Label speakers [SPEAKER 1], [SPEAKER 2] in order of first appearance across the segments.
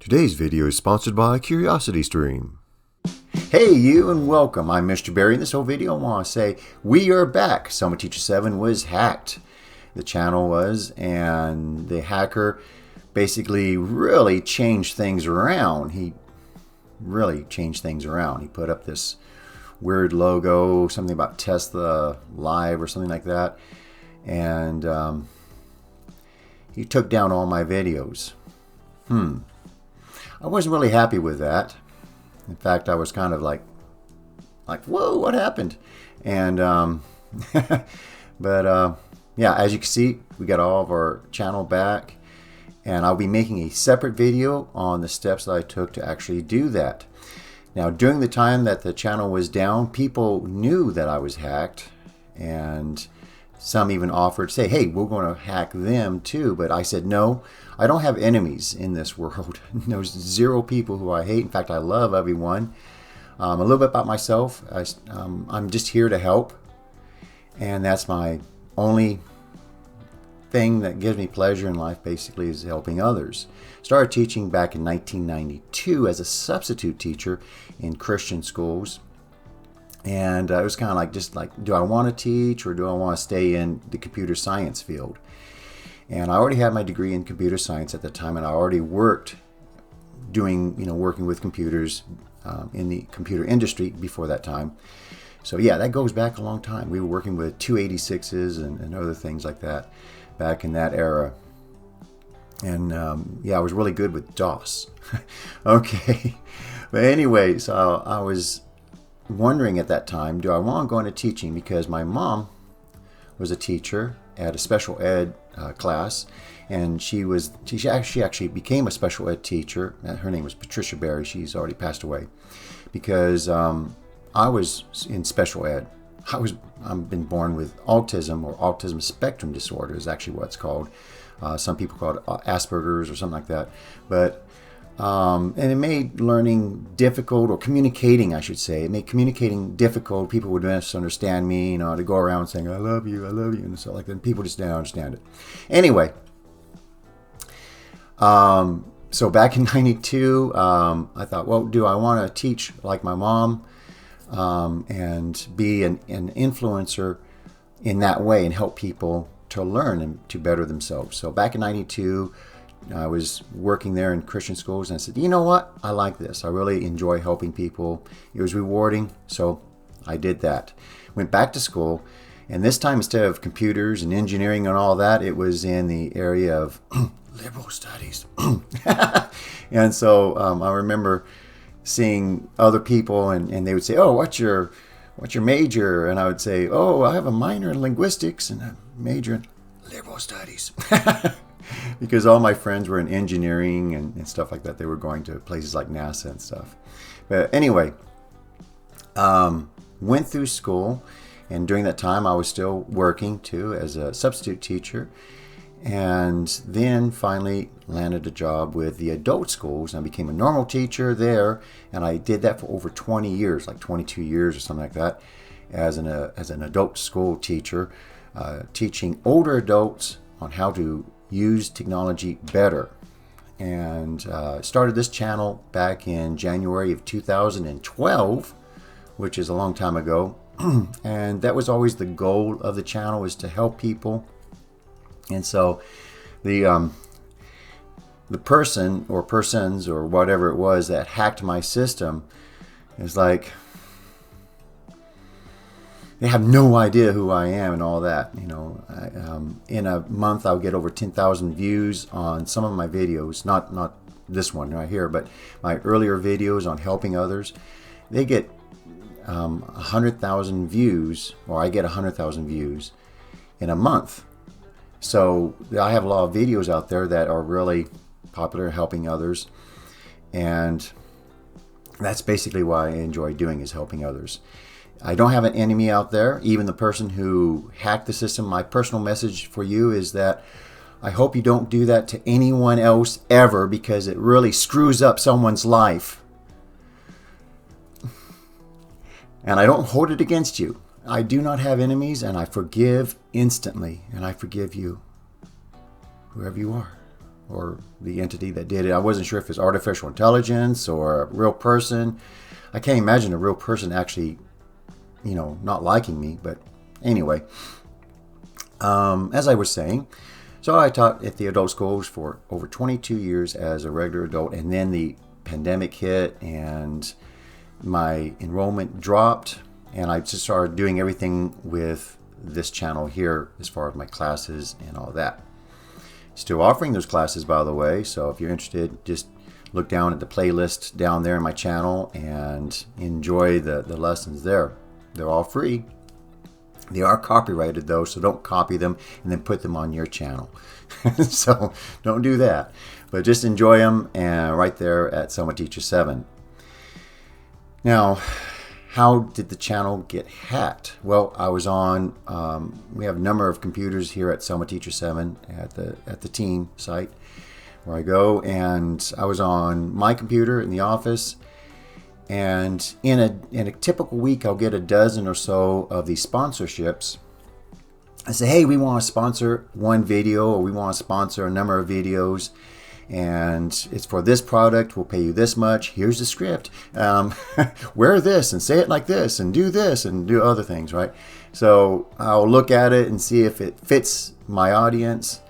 [SPEAKER 1] Today's video is sponsored by CuriosityStream.
[SPEAKER 2] Hey you, and welcome. I'm Mr. Barry. In this whole video I want to say we are back. Soma Teacher 7 was hacked. The channel was, and the hacker basically really changed things around. He really changed things around. He put up this weird logo, something about Tesla Live or something like that, and he took down all my videos. I wasn't really happy with that. In fact, I was kind of like, whoa, what happened? And, yeah, as you can see, we got all of our channel back, and I'll be making a separate video on the steps that I took to actually do that. Now, during the time that the channel was down, people knew that I was hacked, and some even offered to say, hey, we're going to hack them too. But I said, no, I don't have enemies in this world. There's zero people who I hate. In fact, I love everyone. A little bit about myself. I'm just here to help. And that's my only thing that gives me pleasure in life, basically, is helping others. Started teaching back in 1992 as a substitute teacher in Christian schools. And it was kind of like, do I want to teach or do I want to stay in the computer science field? And I already had my degree in computer science at the time, and I already worked working with computers in the computer industry before that time. So yeah, that goes back a long time. We were working with 286s and other things like that back in that era. And yeah, I was really good with DOS. Okay. But anyway, so I was wondering at that time, do I want to go into teaching? Because my mom was a teacher at a special ed class, and she actually became a special ed teacher. Her name was Patricia Berry. She's already passed away, because I was in special ed. I've been born with autism, or autism spectrum disorder is actually what it's called. Some people call it Asperger's or something like that. But and it made learning difficult, or communicating, I should say. It made communicating difficult. People would misunderstand me, to go around saying, I love you, and stuff like that. And people just didn't understand it. Anyway, so back in 92, I thought, well, do I want to teach like my mom and be an influencer in that way and help people to learn and to better themselves? So back in 92, I was working there in Christian schools, and I said, you know what? I like this. I really enjoy helping people. It was rewarding, so I did that. Went back to school, and this time, instead of computers and engineering and all that, it was in the area of liberal studies. And so I remember seeing other people, and they would say, oh, what's your major? And I would say, oh, I have a minor in linguistics and a major in liberal studies. Because all my friends were in engineering and stuff like that. They were going to places like NASA and stuff. But anyway, went through school, and during that time I was still working too as a substitute teacher, and then finally landed a job with the adult schools, and I became a normal teacher there, and I did that for over 20 years, like 22 years or something like that, as an adult school teacher, teaching older adults on how to use technology better. And started this channel back in January of 2012, which is a long time ago. And that was always the goal of the channel, is to help people. And so the person or persons or whatever it was that hacked my system is like, they have no idea who I am and all that. In a month I'll get over 10,000 views on some of my videos. Not this one right here, but my earlier videos on helping others. They get 100,000 views, or I get 100,000 views in a month. So I have a lot of videos out there that are really popular, helping others, and that's basically what I enjoy doing, is helping others. I don't have an enemy out there, even the person who hacked the system. My personal message for you is that I hope you don't do that to anyone else ever, because it really screws up someone's life. And I don't hold it against you. I do not have enemies, and I forgive instantly, and I forgive you, whoever you are. or the entity that did it. I wasn't sure if it's artificial intelligence or a real person. I can't imagine a real person actually, not liking me. But anyway, as I was saying, so I taught at the adult schools for over 22 years as a regular adult, and then the pandemic hit and my enrollment dropped, and I just started doing everything with this channel here as far as my classes and all that. Still offering those classes, by the way, so if you're interested, just look down at the playlist down there in my channel and enjoy the lessons there. They're all free. They are copyrighted though, so don't copy them and then put them on your channel. So don't do that, but just enjoy them, and right there at Selma Teacher 7. Now, how did the channel get hacked? Well, I was on, we have a number of computers here at Selma Teacher 7 at the team site where I go, and I was on my computer in the office, and in a typical week I'll get a dozen or so of these sponsorships. I say, hey, we want to sponsor one video, or we want to sponsor a number of videos, and it's for this product. We'll pay you this much. Here's the script. Wear this and say it like this and do other things, right? So I'll look at it and see if it fits my audience,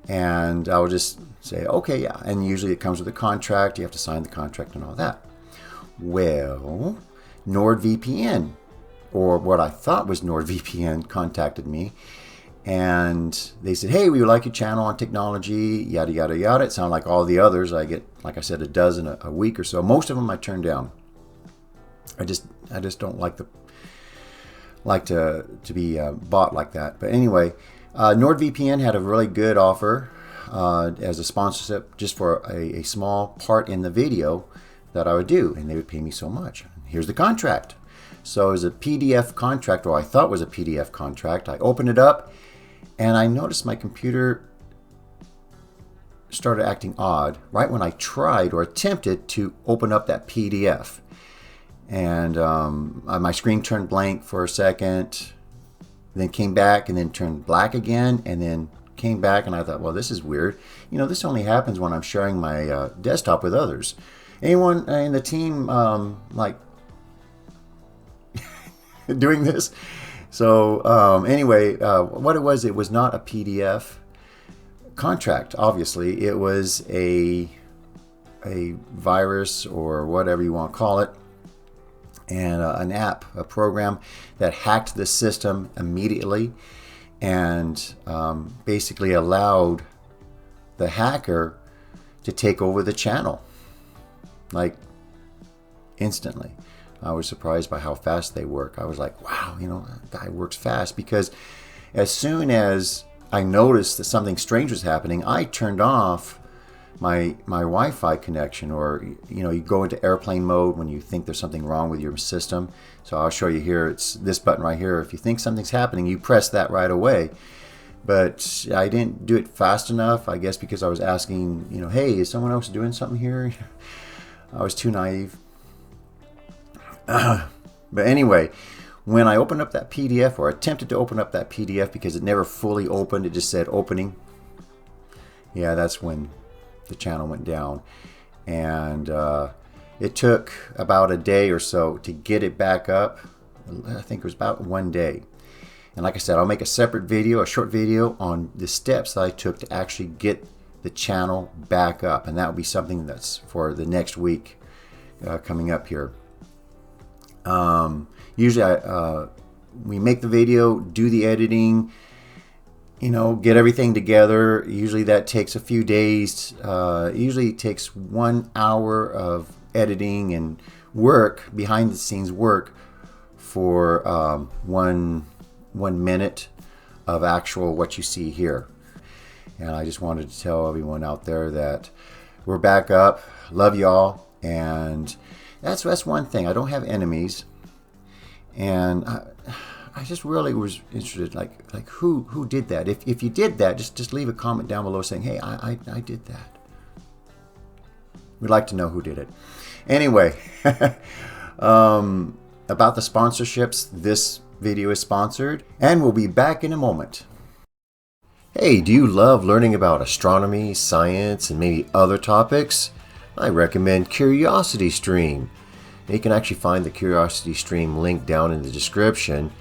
[SPEAKER 2] and I'll just say, okay, yeah. And usually it comes with a contract. You have to sign the contract and all that. Well, NordVPN, or what I thought was NordVPN, contacted me, and they said, hey, we would like your channel on technology, yada, yada, yada. It sounded like all the others. I get, like I said, a dozen a week or so. Most of them I turn down. I just don't like to be bought like that. But anyway, NordVPN had a really good offer as a sponsorship just for a small part in the video that I would do, and they would pay me so much. Here's the contract. So it was a PDF contract, or I thought was a PDF contract. I opened it up, and I noticed my computer started acting odd right when I tried or attempted to open up that PDF. And my screen turned blank for a second, then came back, and then turned black again, and then came back, and I thought, well, this is weird. This only happens when I'm sharing my desktop with others. Anyone in the team like doing this? So anyway, what it was not a PDF contract. Obviously, it was a virus, or whatever you want to call it, and an app, a program that hacked the system immediately, and basically allowed the hacker to take over the channel, like instantly. I was surprised by how fast they work. I was like, wow, that guy works fast, because as soon as I noticed that something strange was happening, I turned off my Wi-Fi connection, or you go into airplane mode when you think there's something wrong with your system. So I'll show you here. It's this button right here. If you think something's happening, you press that right away. But I didn't do it fast enough, I guess, because I was asking, hey, is someone else doing something here? I was too naive. But anyway, when I opened up that PDF, or attempted to open up that PDF, because it never fully opened, it just said opening. Yeah, that's when the channel went down. And it took about a day or so to get it back up. I think it was about 1 day. And like I said, I'll make a separate video, a short video on the steps that I took to actually get the channel back up. And that will be something that's for the next week coming up here. Usually we make the video, do the editing, get everything together. Usually that takes a few days. Usually it takes 1 hour of editing and work, behind the scenes work, for 1 minute of actual what you see here. And I just wanted to tell everyone out there that we're back up. Love y'all. And that's one thing. I don't have enemies, and I just really was interested, like who did that? If you did that, just leave a comment down below saying, hey, I did that. We'd like to know who did it. Anyway, about the sponsorships, this video is sponsored, and we'll be back in a moment.
[SPEAKER 1] Hey, do you love learning about astronomy, science, and maybe other topics? I recommend CuriosityStream. You can actually find the CuriosityStream link down in the description,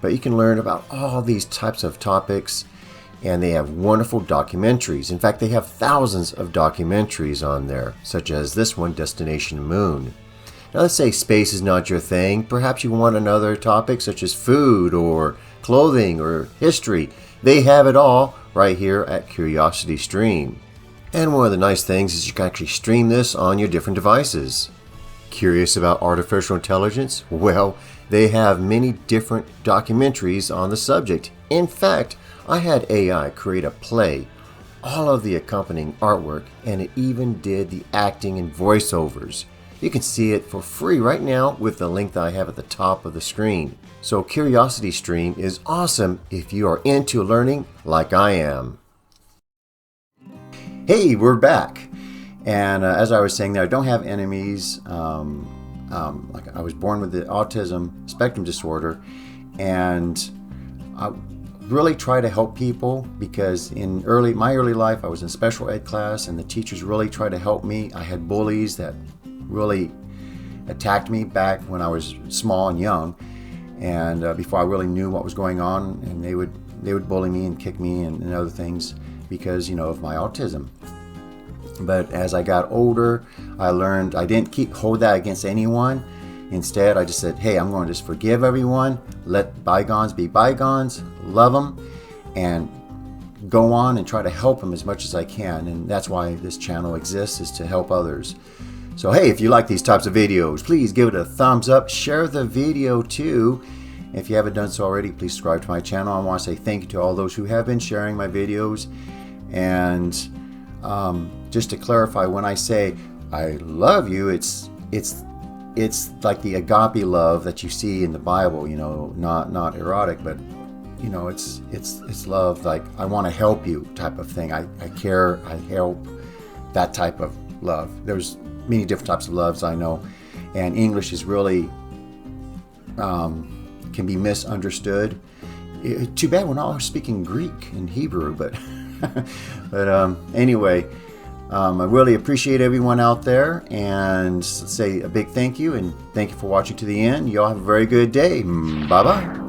[SPEAKER 1] but you can learn about all these types of topics, and they have wonderful documentaries. In fact, they have thousands of documentaries on there, such as this one, Destination Moon. Now, let's say space is not your thing. Perhaps you want another topic such as food or clothing or history. They have it all right here at CuriosityStream. And one of the nice things is you can actually stream this on your different devices. Curious about artificial intelligence? Well, they have many different documentaries on the subject. In fact, I had AI create a play, all of the accompanying artwork, and it even did the acting and voiceovers. You can see it for free right now with the link that I have at the top of the screen. So CuriosityStream is awesome if you are into learning like I am. Hey, we're back. And as I was saying there, I don't have enemies. Like I was born with the autism spectrum disorder, and I really try to help people because in my early life I was in special ed class, and the teachers really tried to help me. I had bullies that really attacked me back when I was small and young, and before I really knew what was going on, and they would bully me and kick me and other things because of my autism. But as I got older, I learned I didn't hold that against anyone. Instead, I just said, hey, I'm going to just forgive everyone, let bygones be bygones, love them, and go on and try to help them as much as I can. And that's why this channel exists, is to help others. So hey, if you like these types of videos, please give it a thumbs up, share the video too. If you haven't done so already, please subscribe to my channel. I want to say thank you to all those who have been sharing my videos. And just to clarify, when I say I love you, it's like the agape love that you see in the Bible, not erotic, but it's love like I want to help you type of thing. I care, I help, that type of love. There's many different types of loves, I know, and English is really can be misunderstood. Too bad we're not speaking Greek and Hebrew, but anyway, I really appreciate everyone out there, and say a big thank you, and thank you for watching to the end. You all have a very good day. Bye bye.